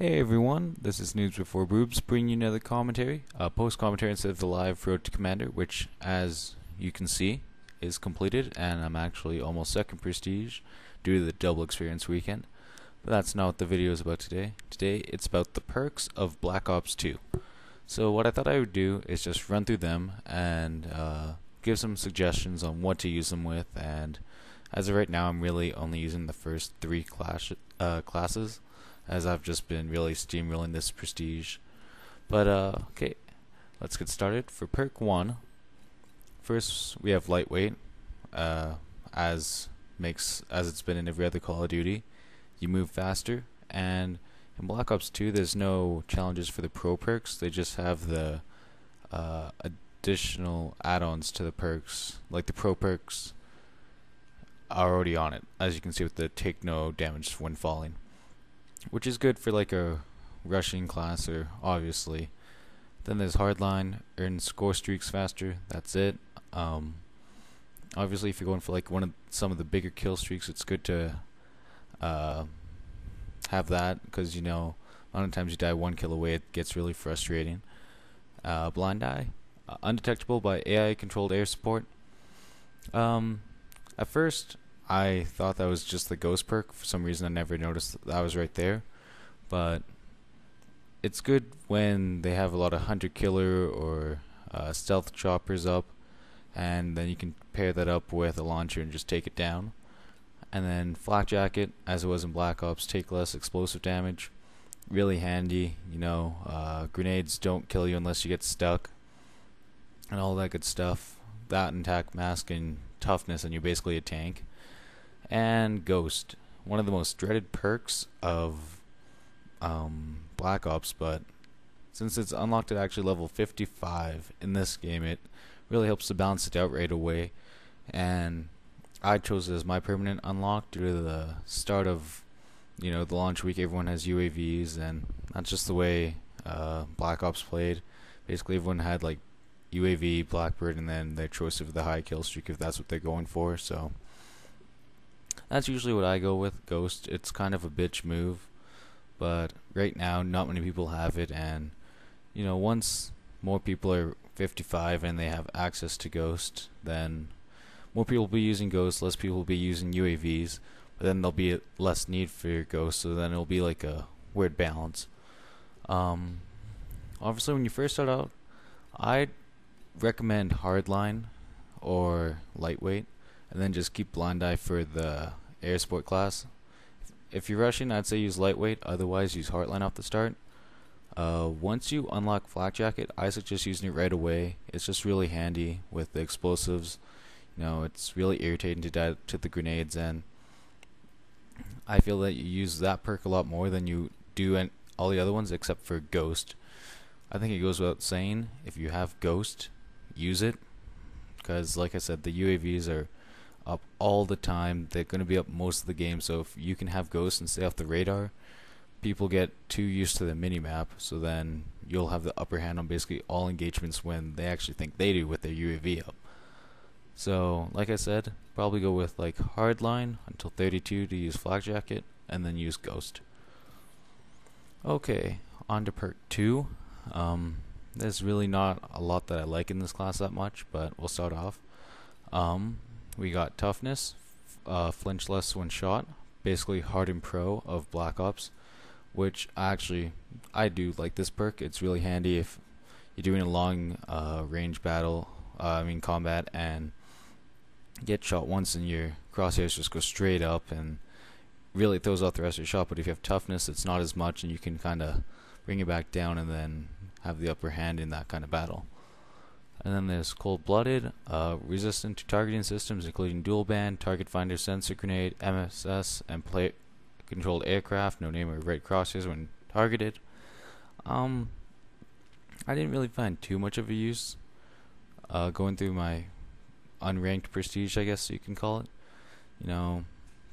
Hey everyone, this is NoobsbeforeBoobs bringing you another commentary, post commentary instead of the live Road to Commander, which, as you can see, is completed, and I'm actually almost second prestige due to the double experience weekend. But that's not what the video is about today. Today it's about the perks of Black Ops 2. So what I thought I would do is just run through them and give some suggestions on what to use them with, and as of right now I'm really only using the first three classes, as I've just been really steamrolling this prestige. But okay, let's get started. For perk 1, first we have lightweight, as it's been in every other Call of Duty. You move faster, and in Black Ops 2 there's no challenges for the pro perks. They just have the additional add-ons to the perks, like the pro perks are already on it, as you can see with the take no damage when falling, which is good for like a rushing class, or obviously. Then there's hardline, earn score streaks faster. That's it. Obviously, if you're going for like some of the bigger kill streaks, it's good to have that, because a lot of times you die one kill away, it gets really frustrating. Blind eye, undetectable by AI controlled air support. At first I thought that was just the ghost perk. For some reason I never noticed that was right there, but it's good when they have a lot of hunter killer or stealth choppers up, and then you can pair that up with a launcher and just take it down. And then flak jacket, as it was in Black Ops, take less explosive damage. Really handy. Grenades don't kill you unless you get stuck, and all that good stuff. That and attack mask and toughness, and you're basically a tank. And ghost, one of the most dreaded perks of Black Ops, but since it's unlocked at actually level 55 in this game, it really helps to balance it out right away. And I chose it as my permanent unlock due to the start of the launch week. Everyone has UAVs, and that's just the way Black Ops played. Basically everyone had like UAV, Blackbird, and then their choice of the high kill streak if that's what they're going for. So that's usually what I go with. Ghost, it's kind of a bitch move, but right now not many people have it, and once more people are 55 and they have access to Ghost, then more people will be using Ghost, less people will be using UAVs, but then there'll be less need for Ghost, so then it'll be like a weird balance. Obviously when you first start out, I'd recommend hardline or lightweight, and then just keep blind eye for the air support class. If you're rushing, I'd say use lightweight, otherwise use hardline off the start. Once you unlock flak jacket, I suggest using it right away. It's just really handy with the explosives. It's really irritating to die to the grenades, and I feel that you use that perk a lot more than you do all the other ones except for Ghost. I think it goes without saying, if you have Ghost, use it, because like I said, the UAVs are up all the time. They're going to be up most of the game, so if you can have Ghost and stay off the radar, people get too used to the minimap, so then you'll have the upper hand on basically all engagements when they actually think they do with their UAV up. So like I said, probably go with like hardline until 32 to use flak jacket, and then use Ghost. Okay, on to perk 2. There's really not a lot that I like in this class that much, but we'll start off. We got toughness, flinch less when shot, basically hardened pro of Black Ops, which I do like this perk. It's really handy if you're doing a long range combat, and get shot once and your crosshairs just go straight up and really throws off the rest of your shot. But if you have toughness, it's not as much, and you can kind of bring it back down and then have the upper hand in that kind of battle. And then there's cold-blooded, resistant to targeting systems including dual band, target finder, sensor grenade, MSS, and play controlled aircraft. No name or red crosshairs when targeted. I didn't really find too much of a use going through my unranked prestige, I guess you can call it.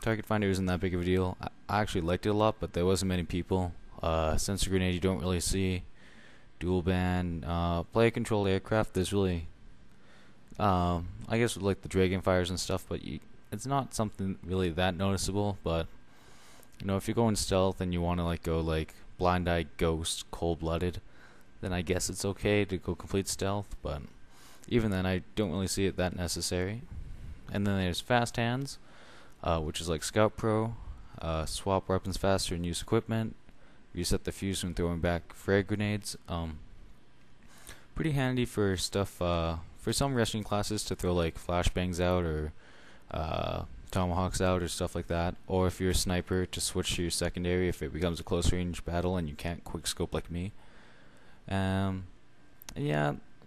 Target finder isn't that big of a deal. I actually liked it a lot, but there wasn't many people. Sensor grenade you don't really see. Dual band, player controlled aircraft, there's really I guess with like the dragon fires and stuff, but it's not something really that noticeable. But if you're going stealth and you want to like go like blind eye, ghost, cold blooded, then I guess it's okay to go complete stealth, but even then I don't really see it that necessary. And then there's fast hands, which is like Scout Pro, swap weapons faster and use equipment, reset the fuse when throwing back frag grenades. Pretty handy for stuff, for some rushing classes to throw like flashbangs out or tomahawks out or stuff like that, or if you're a sniper to switch to your secondary if it becomes a close range battle and you can't quick scope like me. Yeah,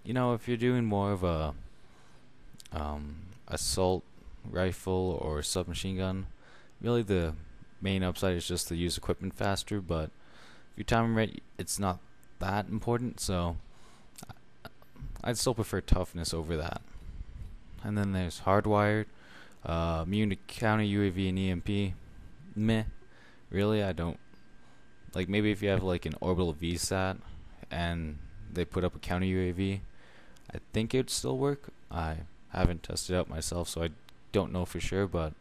you know, if you're doing more of a assault rifle or submachine gun, really the main upside is just to use equipment faster, but if you time right, it's not that important, so I'd still prefer toughness over that. And then there's hardwired, immune to counter UAV and EMP. Meh. Really, I don't like. Maybe if you have like an orbital VSAT and they put up a counter UAV, I think it'd still work. I haven't tested it out myself, so I don't know for sure, but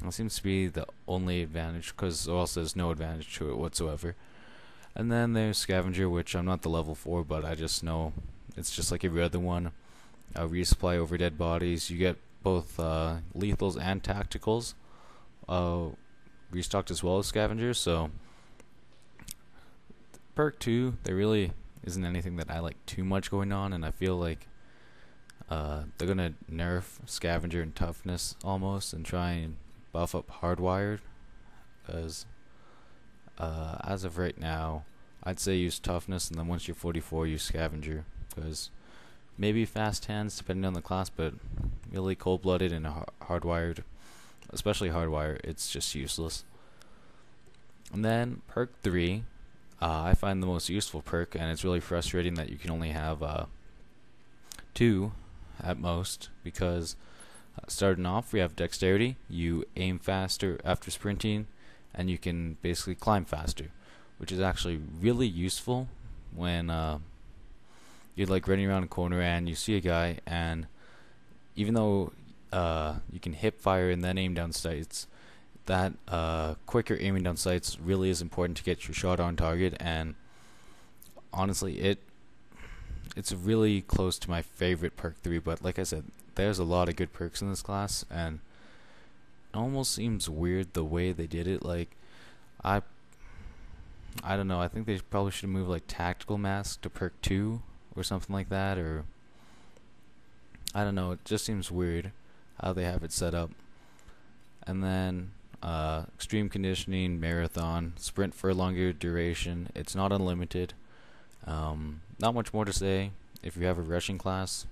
it seems to be the only advantage, because or else there's no advantage to it whatsoever. And then there's scavenger, which I'm not the level for, but I just know it's just like every other one. Resupply over dead bodies. You get both lethals and tacticals restocked as well as scavengers. So perk 2, there really isn't anything that I like too much going on, and I feel like they're gonna nerf scavenger and toughness almost and try and buff up hardwired, because as of right now I'd say use toughness, and then once you're 44 use scavenger, because maybe fast hands depending on the class, but really cold-blooded and hardwired, especially hardwire, it's just useless. And then perk 3, I find the most useful perk, and it's really frustrating that you can only have 2 at most, because starting off we have dexterity, you aim faster after sprinting, and you can basically climb faster, which is actually really useful when you're like running around a corner and you see a guy, and even though you can hip fire and then aim down sights, that quicker aiming down sights really is important to get your shot on target, and honestly it's really close to my favorite perk 3, but like I said, there's a lot of good perks in this class, and it almost seems weird the way they did it. Like I don't know, I think they probably should move like tactical mask to perk 2 or something like that, or I don't know, it just seems weird how they have it set up. And then extreme conditioning, marathon, sprint for a longer duration. It's not unlimited. Not much more to say. If you have a rushing class,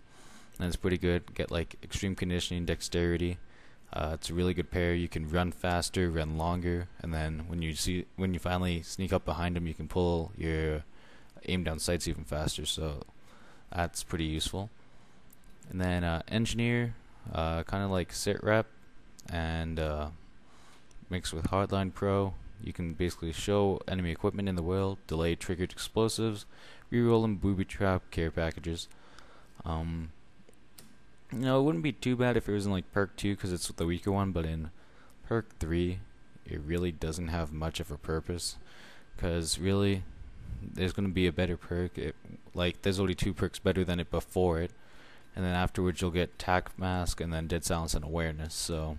then it's pretty good. Get like extreme conditioning, dexterity. It's a really good pair. You can run faster, run longer, and then when you finally sneak up behind them, you can pull your aim down sights even faster. So that's pretty useful. And then engineer, kind of like sit rep, and mixed with hardline pro. You can basically show enemy equipment in the world, delay triggered explosives, reroll and booby trap care packages. You know, it wouldn't be too bad if it was in like perk 2 because it's the weaker one, but in perk 3 it really doesn't have much of a purpose, because really there's going to be a better perk. Like there's only 2 perks better than it before it, and then afterwards you'll get tac mask and then dead silence and awareness. So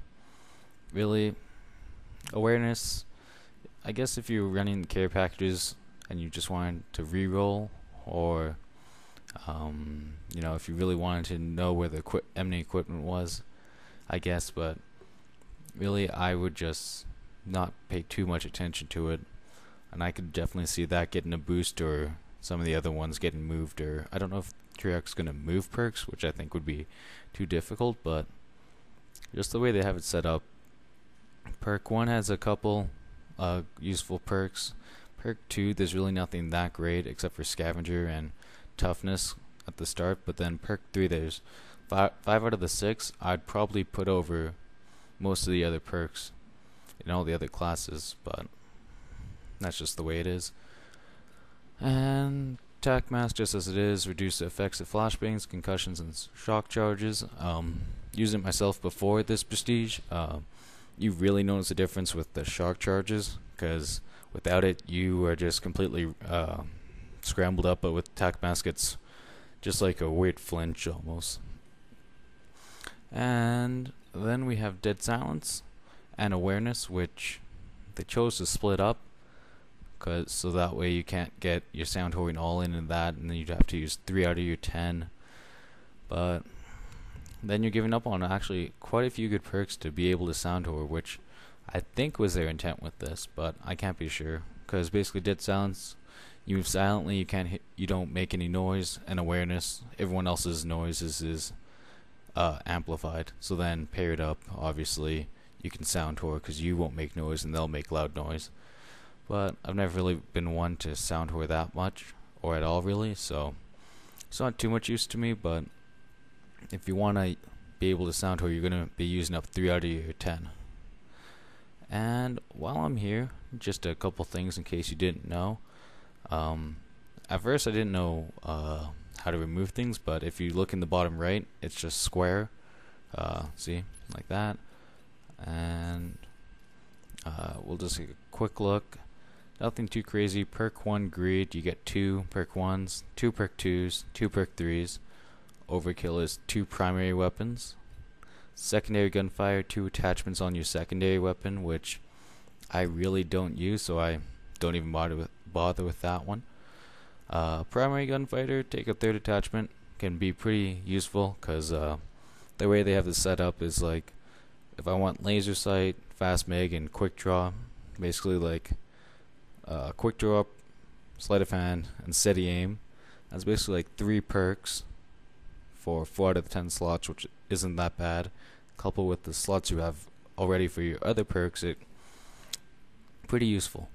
really, awareness, I guess if you're running the care packages and you just wanted to reroll, or you know, if you really wanted to know where the enemy equipment was, I guess, but really I would just not pay too much attention to it, and I could definitely see that getting a boost, or some of the other ones getting moved, or I don't know if Treyarch's gonna move perks, which I think would be too difficult, but just the way they have it set up. Perk 1 has a couple useful perks. Perk 2, there's really nothing that great except for scavenger and toughness at the start, but then perk 3, there's 5 out of the 6 I'd probably put over most of the other perks in all the other classes, but that's just the way it is. And tac mask, just as it is, reduce the effects of flashbangs, concussions, and shock charges. Using it myself before this prestige, you really notice a difference with the shock charges, because Without it, you are just completely scrambled up, but with attack mask, it's just like a weird flinch almost. And then we have dead silence and awareness, which they chose to split up, so that way you can't get your sound whoring all in that, and then you'd have to use 3 out of your 10. But then you're giving up on actually quite a few good perks to be able to sound whore, which I think was their intent with this, but I can't be sure. Because basically, dead silence, you move silently, you don't make any noise, and awareness, everyone else's noises is amplified. So then paired up, obviously you can sound whore because you won't make noise and they'll make loud noise. But I've never really been one to sound whore that much or at all really, so it's not too much use to me. But if you want to be able to sound whore, you're going to be using up 3 out of your 10. And while I'm here, just a couple things in case you didn't know. At first I didn't know how to remove things, but if you look in the bottom right, it's just square. See, like that. And we'll just take a quick look. Nothing too crazy. Perk 1 greed, you get 2 perk 1s, 2 perk 2s, 2 perk 3s. Overkill is 2 primary weapons. Secondary gunfire, 2 attachments on your secondary weapon, which I really don't use, so I don't even bother with that one. Primary gunfighter, take a 3rd attachment, can be pretty useful because the way they have this set up is like, if I want laser sight, fast mag, and quick draw, basically like quick draw, sleight of hand, and steady aim. That's basically like 3 perks for 4 out of the 10 slots, which isn't that bad. Coupled with the slots you have already for your other perks, it pretty useful.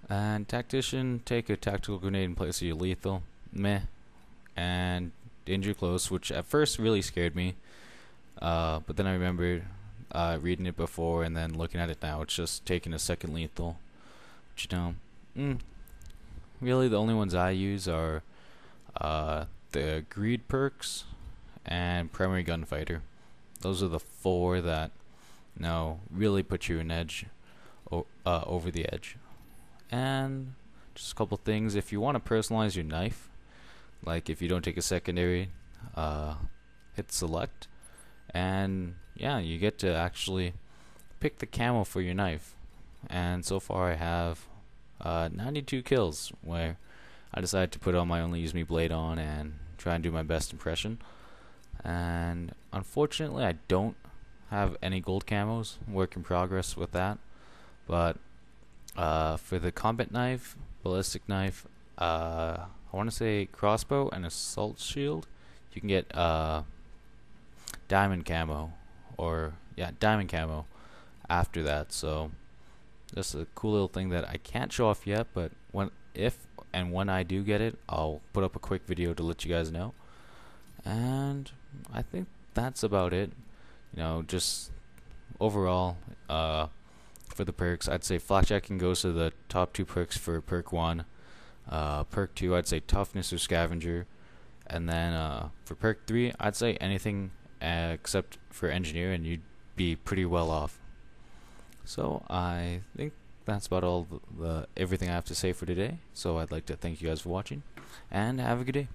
And tactician, take a tactical grenade in place of your lethal, meh. And danger close, which at first really scared me, but then I remembered reading it before and then looking at it now. It's just taking a second lethal, which, you know, really the only ones I use are the greed perks and primary gunfighter. Those are the 4 that really put you an edge over the edge. And just a couple things, if you want to personalize your knife, like if you don't take a secondary, hit select, and yeah, you get to actually pick the camo for your knife. And so far I have 92 kills, where I decided to put on my only use me blade on and try and do my best impression. And unfortunately I don't have any gold camos, work in progress with that. But for the combat knife, ballistic knife, I want to say crossbow and assault shield, you can get diamond camo, or diamond camo after that. So that's a cool little thing that I can't show off yet, but when I do get it, I'll put up a quick video to let you guys know. And I think that's about it. Just overall, for the perks, I'd say flakjacking goes to the top 2 perks for perk 1. Perk 2, I'd say toughness or scavenger. And then for perk 3, I'd say anything except for engineer, and you'd be pretty well off. So I think that's about all everything I have to say for today. So I'd like to thank you guys for watching, and have a good day.